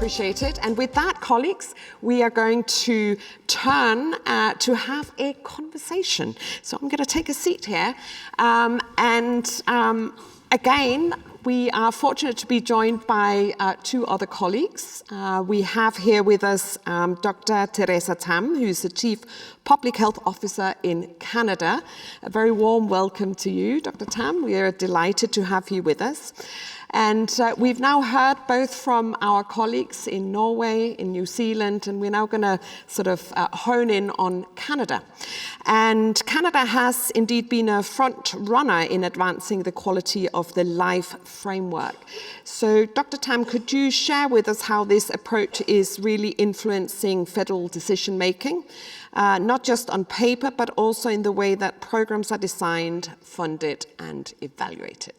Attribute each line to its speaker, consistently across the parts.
Speaker 1: appreciated. And with that, colleagues, we are going to turn to have a conversation. So I'm going to take a seat here. Again, we are fortunate to be joined by two other colleagues. We have here with us Dr. Theresa Tam, who's the Chief Public Health Officer in Canada. A very warm welcome to you, Dr. Tam. We are delighted to have you with us. And we've now heard both from our colleagues in Norway, in New Zealand, and we're now going to sort of hone in on Canada. And Canada has indeed been a front runner in advancing the quality of the life framework. So, Dr. Tam, could you share with us how this approach is really influencing federal decision making, not just on paper, but also in the way that programs are designed, funded, and evaluated?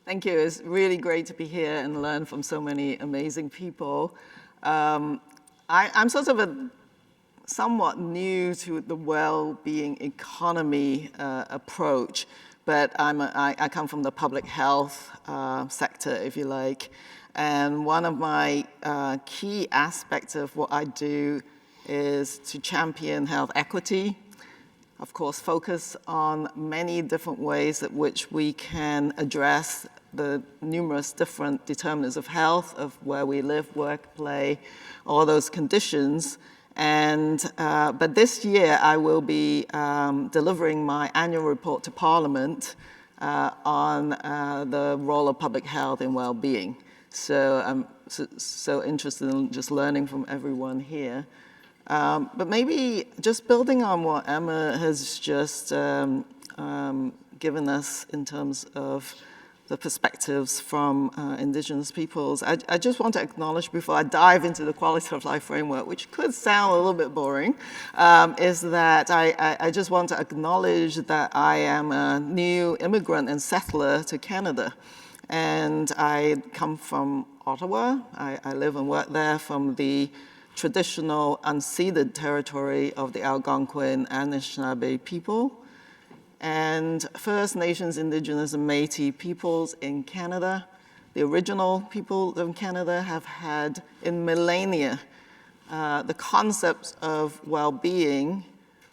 Speaker 2: Thank you. It's really great to be here and learn from so many amazing people. I'm sort of somewhat new to the well-being economy approach, but I come from the public health sector, if you like. And one of my key aspects of what I do is to champion health equity. Of course, focus on many different ways at which we can address the numerous different determinants of health, of where we live, work, play, all those conditions. But this year I will be delivering my annual report to Parliament on the role of public health in well-being. So I'm so interested in just learning from everyone here. But maybe just building on what Emma has just given us in terms of the perspectives from Indigenous peoples, I just want to acknowledge before I dive into the quality of life framework, which could sound a little bit boring, is that I just want to acknowledge that I am a new immigrant and settler to Canada. And I come from Ottawa. I live and work there from the traditional unceded territory of the Algonquin and Anishinaabe people. And First Nations, Indigenous, and Métis peoples in Canada, the original people of Canada, have had in millennia the concepts of well-being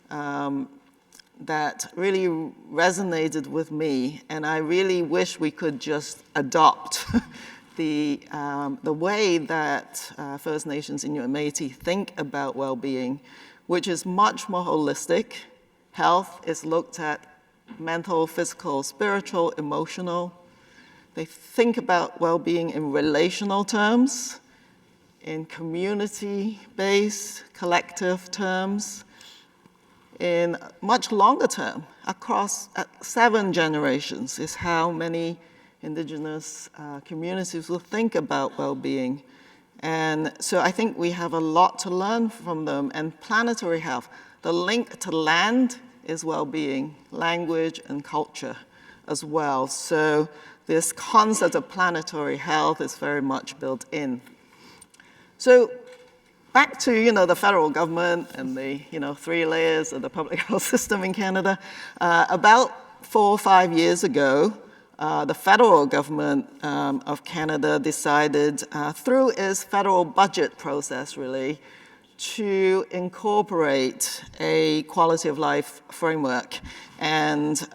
Speaker 2: that really resonated with me. And I really wish we could just adopt the way that First Nations, Inuit, and Métis think about well-being, which is much more holistic. Health is looked at mental, physical, spiritual, emotional. They think about well-being in relational terms, in community-based, collective terms, in much longer term, across 7 generations is how many Indigenous communities will think about well-being. And so I think we have a lot to learn from them. And planetary health, the link to land is well-being, language and culture as well. So this concept of planetary health is very much built in. So back to the federal government and the 3 layers of the public health system in Canada. About 4 or 5 years ago, the federal government of Canada decided through its federal budget process really to incorporate a quality of life framework and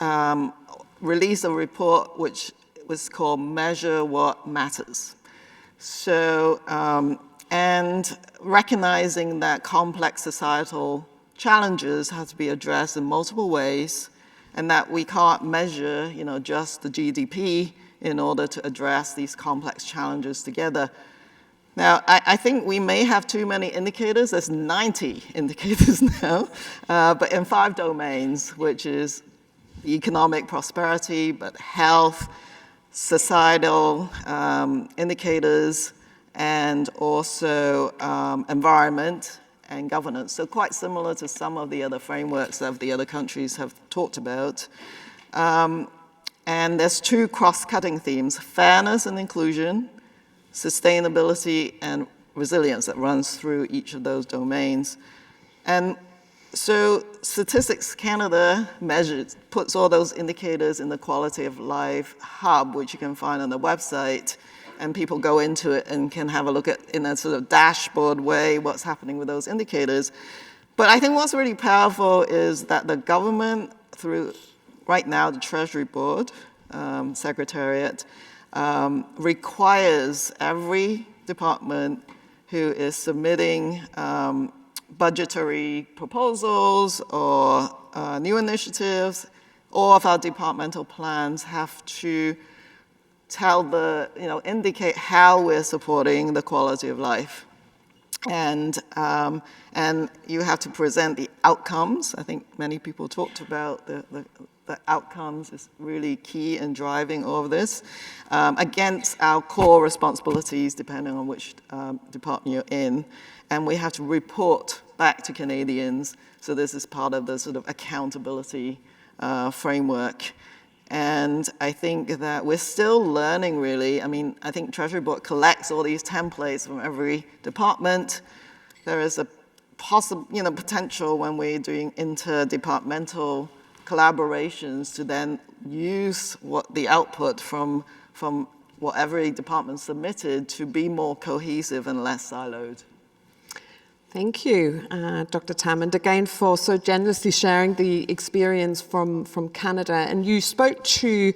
Speaker 2: release a report which was called Measure What Matters. So, and recognizing that complex societal challenges have to be addressed in multiple ways, and that we can't measure, just the GDP in order to address these complex challenges together. Now, I think we may have too many indicators. There's 90 indicators now, but in 5 domains, which is economic prosperity, but health, societal indicators, and also environment and governance. So quite similar to some of the other frameworks that the other countries have talked about. And there's 2 cross-cutting themes: fairness and inclusion, sustainability and resilience, that runs through each of those domains. And so Statistics Canada puts all those indicators in the Quality of Life Hub, which you can find on the website. and people go into it and can have a look at, in a sort of dashboard way, what's happening with those indicators. But I think what's really powerful is that the government, through right now the Treasury Board, Secretariat, requires every department who is submitting budgetary proposals or new initiatives, all of our departmental plans have to tell indicate how we're supporting the quality of life. And you have to present the outcomes. I think many people talked about the outcomes is really key in driving all of this, against our core responsibilities, depending on which department you're in. And we have to report back to Canadians. So this is part of the sort of accountability framework. And I think that we're still learning, really. I mean, I think Treasury Board collects all these templates from every department. There is a potential when we're doing interdepartmental collaborations to then use the output from what every department submitted to be more cohesive and less siloed.
Speaker 1: Thank you, Dr. Tam, and again for so generously sharing the experience from Canada. And you spoke to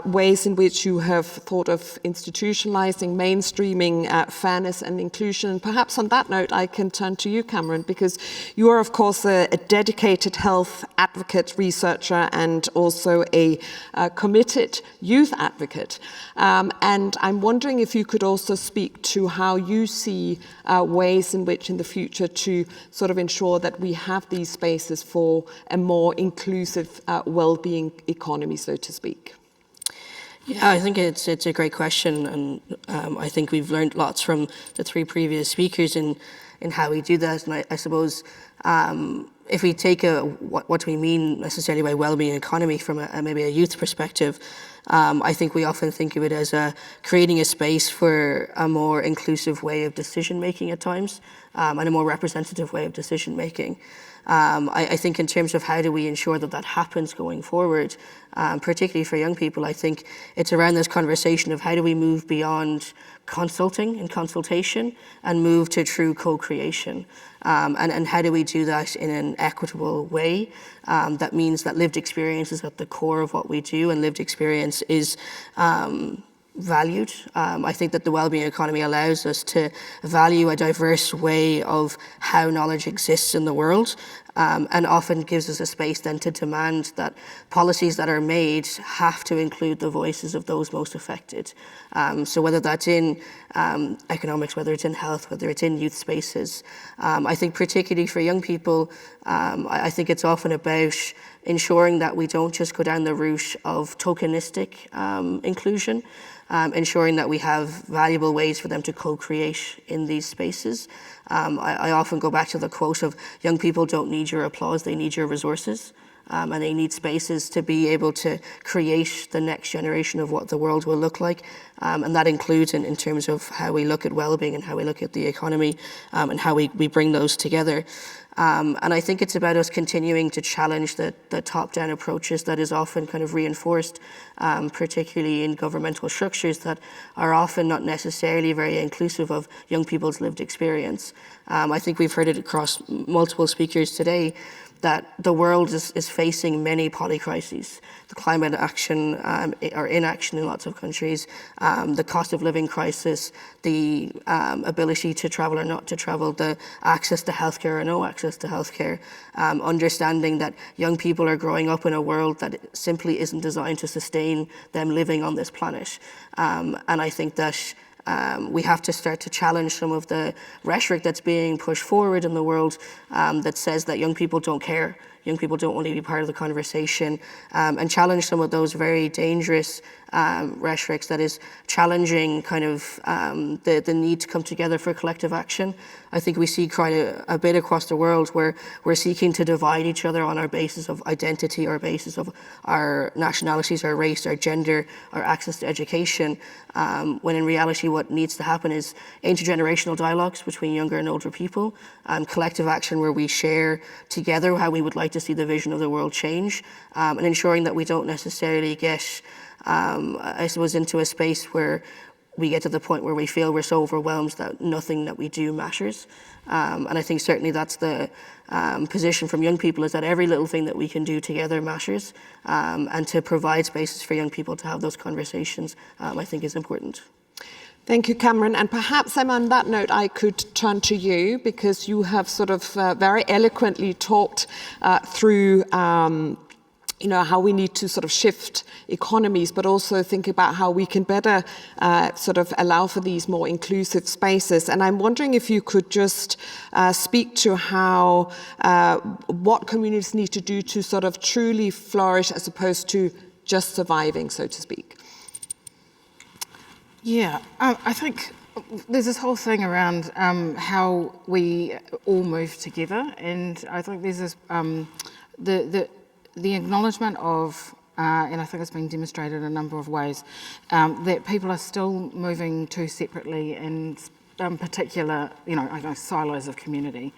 Speaker 1: ways in which you have thought of institutionalizing, mainstreaming fairness and inclusion. Perhaps on that note, I can turn to you, Keighron, because you are, of course, a dedicated health advocate, researcher, and also a committed youth advocate. And I'm wondering if you could also speak to how you see ways in which in the future to sort of ensure that we have these spaces for a more inclusive well-being economy, so to speak.
Speaker 3: Yeah, I think it's a great question, and I think we've learned lots from the three previous speakers in how we do that. And I suppose if we take what we mean necessarily by well-being economy from maybe a youth perspective, I think we often think of it as creating a space for a more inclusive way of decision-making at times, and a more representative way of decision-making. I think in terms of how do we ensure that happens going forward, particularly for young people, I think it's around this conversation of how do we move beyond consulting and consultation and move to true co-creation. And how do we do that in an equitable way? That means that lived experience is at the core of what we do, and lived experience is valued. I think that the wellbeing economy allows us to value a diverse way of how knowledge exists in the world, and often gives us a space then to demand that policies that are made have to include the voices of those most affected. So whether that's in economics, whether it's in health, whether it's in youth spaces, I think particularly for young people, I think it's often about ensuring that we don't just go down the route of tokenistic inclusion, ensuring that we have valuable ways for them to co-create in these spaces. I often go back to the quote of young people don't need your applause, they need your resources. And they need spaces to be able to create the next generation of what the world will look like. And that includes in terms of how we look at well-being and how we look at the economy, and how we bring those together. And I think it's about us continuing to challenge the top-down approaches that is often kind of reinforced, particularly in governmental structures that are often not necessarily very inclusive of young people's lived experience. I think we've heard it across multiple speakers today that the world is facing many polycrises. The climate action or inaction in lots of countries, the cost of living crisis, the ability to travel or not to travel, the access to healthcare or no access to healthcare, understanding that young people are growing up in a world that simply isn't designed to sustain them living on this planet. And I think that we have to start to challenge some of the rhetoric that's being pushed forward in the world that says that young people don't care, young people don't want to be part of the conversation, and challenge some of those very dangerous rhetorics that is challenging kind of the need to come together for collective action. I think we see quite a bit across the world where we're seeking to divide each other on our basis of identity, our basis of our nationalities, our race, our gender, our access to education, when in reality what needs to happen is intergenerational dialogues between younger and older people, collective action where we share together how we would like to see the vision of the world change, and ensuring that we don't necessarily get, I suppose, into a space where we get to the point where we feel we're so overwhelmed that nothing that we do matters. And I think certainly that's the position from young people, is that every little thing that we can do together matters, and to provide spaces for young people to have those conversations, I think is important.
Speaker 1: Thank you, Cameron. And perhaps, Emma, on that note, I could turn to you, because you have sort of very eloquently talked through how we need to sort of shift economies, but also think about how we can better sort of allow for these more inclusive spaces. And I'm wondering if you could just speak to how, what communities need to do to sort of truly flourish as opposed to just surviving, so to speak.
Speaker 4: Yeah, I think there's this whole thing around how we all move together, and I think there's this the acknowledgement of, and I think it's been demonstrated in a number of ways, that people are still moving too separately in particular, silos of community.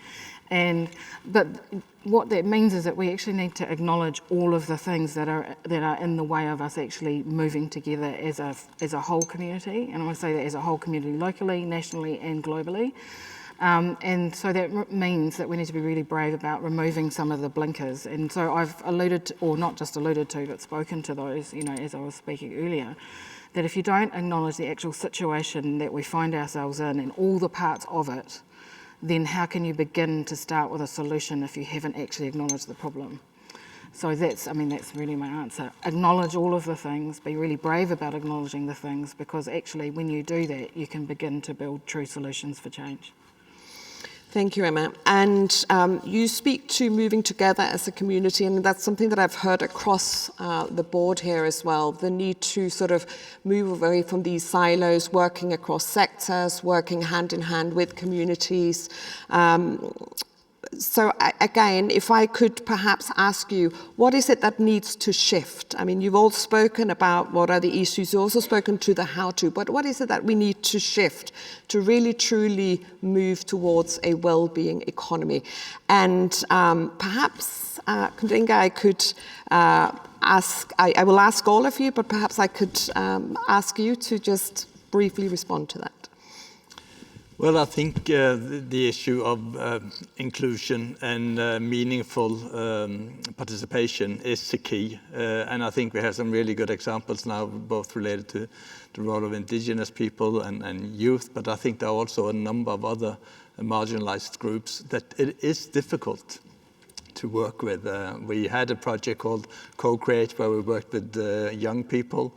Speaker 4: But what that means is that we actually need to acknowledge all of the things that are in the way of us actually moving together as a whole community. And I want to say that as a whole community, locally, nationally, and globally. And so that means that we need to be really brave about removing some of the blinkers. And so I've alluded to, or not just alluded to, but spoken to those, as I was speaking earlier, that if you don't acknowledge the actual situation that we find ourselves in and all the parts of it, then how can you begin to start with a solution if you haven't actually acknowledged the problem? So that's really my answer. Acknowledge all of the things, be really brave about acknowledging the things, because actually when you do that, you can begin to build true solutions for change.
Speaker 1: Thank you, Emma. And you speak to moving together as a community, and that's something that I've heard across the board here as well, the need to sort of move away from these silos, working across sectors, working hand in hand with communities. So again, if I could perhaps ask you, what is it that needs to shift? I mean, you've all spoken about what are the issues, you've also spoken to the how to, but what is it that we need to shift to really truly move towards a well-being economy? And perhaps, Knut-Inge, I could I will ask all of you, but perhaps I could ask you to just briefly respond to that.
Speaker 5: Well, I think the issue of inclusion and meaningful participation is the key. And I think we have some really good examples now, both related to the role of Indigenous people and youth, but I think there are also a number of other marginalized groups that it is difficult to work with. We had a project called Co-Create where we worked with young people,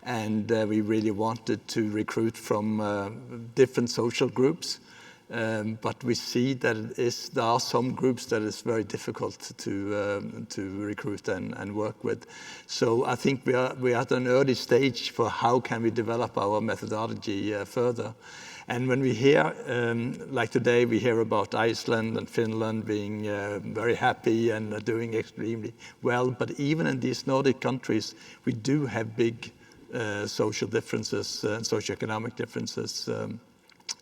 Speaker 5: and we really wanted to recruit from different social groups. But we see that there are some groups that is very difficult to recruit and work with. So I think we are at an early stage for how can we develop our methodology further. And when we hear, like today, we hear about Iceland and Finland being very happy and doing extremely well. But even in these Nordic countries, we do have big social differences and socioeconomic differences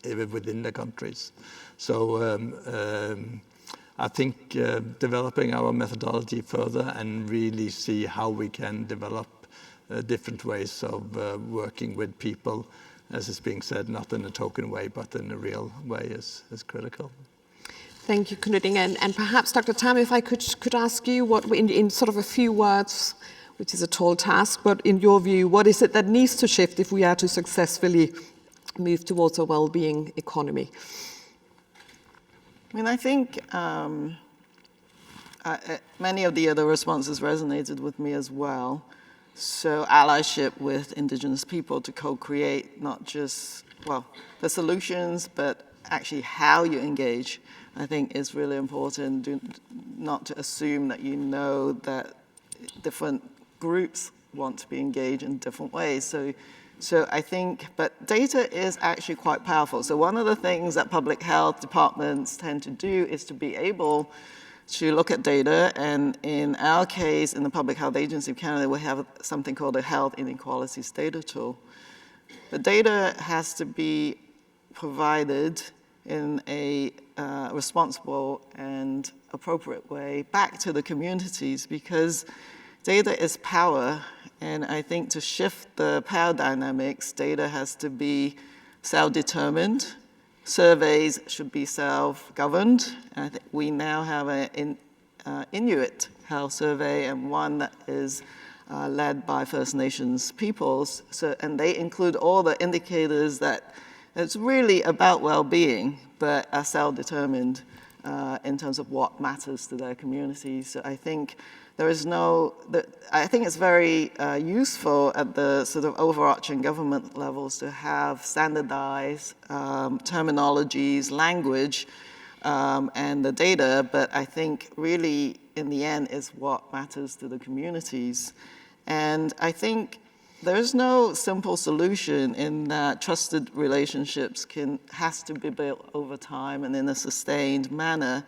Speaker 5: within the countries. So I think developing our methodology further and really see how we can develop different ways of working with people, as is being said, not in a token way, but in a real way is critical.
Speaker 1: Thank you, Knut-Inge. And perhaps, Dr. Tam, if I could ask you, what in sort of a few words, which is a tall task, but in your view, what is it that needs to shift if we are to successfully move towards a well-being economy?
Speaker 2: I mean, I think many of the other responses resonated with me as well. So allyship with Indigenous people to co-create not just, the solutions, but actually how you engage, I think is really important. Not to assume that you know that different groups want to be engaged in different ways. So I think, but data is actually quite powerful. So one of the things that public health departments tend to do is to be able to look at data. And in our case, in the Public Health Agency of Canada, we have something called a Health Inequalities Data Tool. The data has to be provided in a responsible and appropriate way back to the communities, because data is power, and I think to shift the power dynamics, data has to be self-determined. Surveys should be self-governed. I think we now have an Inuit health survey, and one that is led by First Nations peoples. And they include all the indicators that it's really about well-being, but are self-determined in terms of what matters to their communities. So I think I think it's very useful at the sort of overarching government levels to have standardized terminologies, language, and the data, but I think really in the end is what matters to the communities. And I think there's no simple solution in that trusted relationships has to be built over time and in a sustained manner.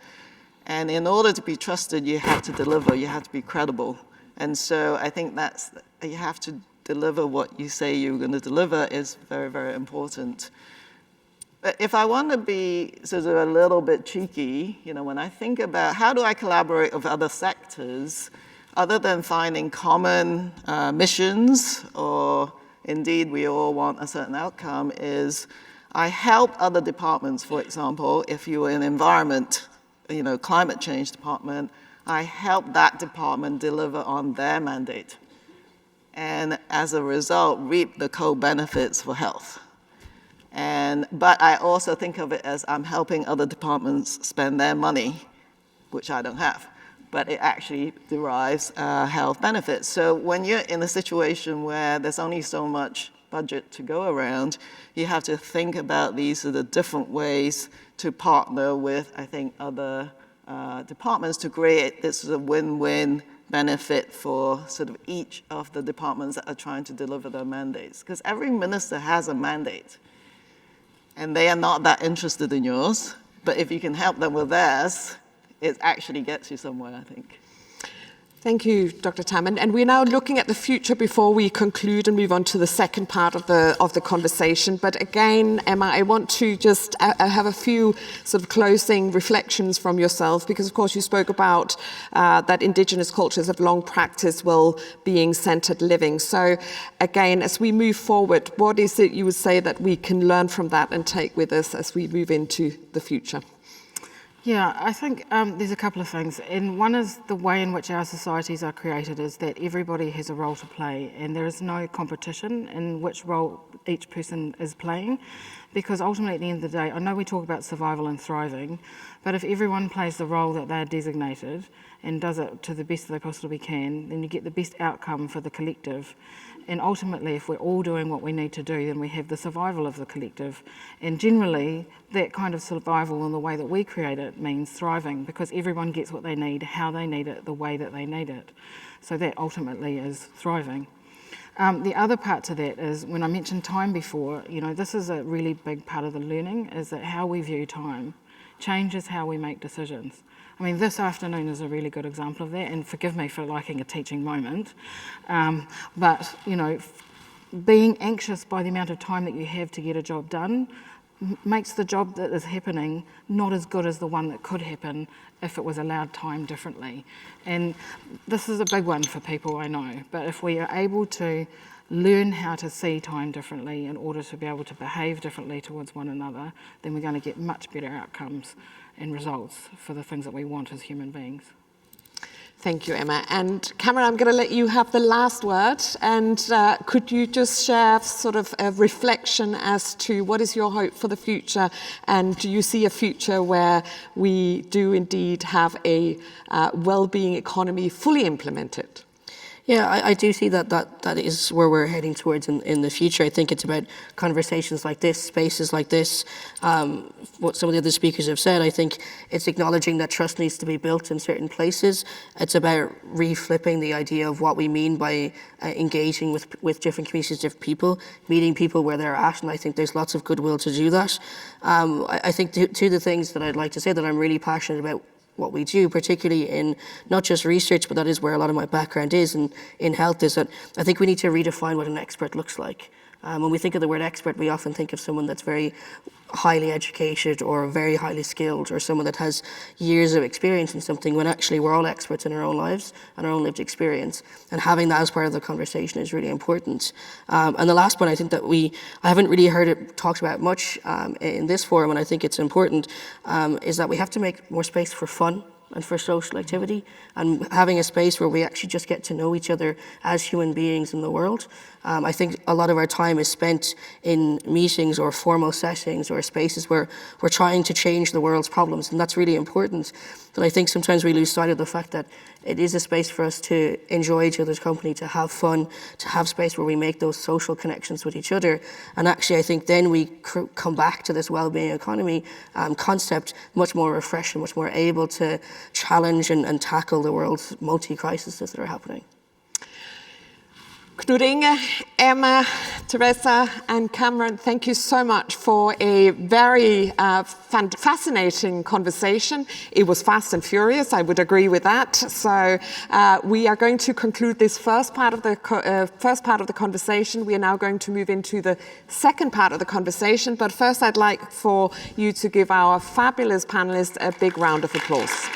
Speaker 2: And in order to be trusted, you have to deliver, you have to be credible. And so I think you have to deliver what you say you're going to deliver is very, very important. But if I want to be sort of a little bit cheeky, when I think about how do I collaborate with other sectors, other than finding common missions, or indeed we all want a certain outcome, is I help other departments. For example, if you were in environment, climate change department, I help that department deliver on their mandate. And as a result, reap the co-benefits for health. But I also think of it as I'm helping other departments spend their money, which I don't have, but it actually derives health benefits. So when you're in a situation where there's only so much budget to go around, you have to think about these sort of different ways to partner with, I think, other departments to create this sort of win-win benefit for sort of each of the departments that are trying to deliver their mandates. Because every minister has a mandate, and they are not that interested in yours, but if you can help them with theirs, it actually gets you somewhere, I think.
Speaker 1: Thank you, Dr. Tam. And we're now looking at the future before we conclude and move on to the second part of the conversation. But again, Emma, I want to just have a few sort of closing reflections from yourself, because of course you spoke about that Indigenous cultures have long practiced well-being centered living. So again, as we move forward, what is it you would say that we can learn from that and take with us as we move into the future?
Speaker 4: Yeah, I think there's a couple of things. And one is the way in which our societies are created is that everybody has a role to play, and there is no competition in which role each person is playing, because ultimately at the end of the day, I know we talk about survival and thriving, but if everyone plays the role that they're designated and does it to the best that they possibly can, then you get the best outcome for the collective. And ultimately, if we're all doing what we need to do, then we have the survival of the collective. And generally, that kind of survival in the way that we create it means thriving, because everyone gets what they need, how they need it, the way that they need it. So that ultimately is thriving. The other part to that is, when I mentioned time before, this is a really big part of the learning, is that how we view time changes how we make decisions. I mean, this afternoon is a really good example of that, and forgive me for liking a teaching moment, but, being anxious by the amount of time that you have to get a job done makes the job that is happening not as good as the one that could happen if it was allowed time differently. And this is a big one for people, I know, but if we are able to learn how to see time differently in order to be able to behave differently towards one another, then we're going to get much better outcomes and results for the things that we want as human beings.
Speaker 1: Thank you, Emma. And Cameron, I'm going to let you have the last word. And could you just share sort of a reflection as to what is your hope for the future? And do you see a future where we do indeed have a well-being economy fully implemented?
Speaker 3: Yeah, I do see that is where we're heading towards in the future. I think it's about conversations like this, spaces like this, what some of the other speakers have said. I think it's acknowledging that trust needs to be built in certain places. It's about reflipping the idea of what we mean by engaging with different communities, different people, meeting people where they're at, and I think there's lots of goodwill to do that. I think two of the things that I'd like to say that I'm really passionate about what we do, particularly in not just research, but that is where a lot of my background is in health, is that I think we need to redefine what an expert looks like. When we think of the word expert, we often think of someone that's very highly educated or very highly skilled, or someone that has years of experience in something, when actually we're all experts in our own lives and our own lived experience. And having that as part of the conversation is really important. And the last one, I think that I haven't really heard it talked about much in this forum, and I think it's important, is that we have to make more space for fun and for social activity, and having a space where we actually just get to know each other as human beings in the world. I think a lot of our time is spent in meetings or formal settings or spaces where we're trying to change the world's problems, and that's really important. But I think sometimes we lose sight of the fact that it is a space for us to enjoy each other's company, to have fun, to have space where we make those social connections with each other. And actually, I think then we come back to this well-being economy concept much more refreshed and much more able to challenge and tackle the world's multi-crises that are happening.
Speaker 1: Knut-Inge, Emma, Theresa and Keighron, thank you so much for a very fascinating conversation. It was fast and furious, I would agree with that. So we are going to conclude this first part of the conversation. We are now going to move into the second part of the conversation. But first I'd like for you to give our fabulous panelists a big round of applause.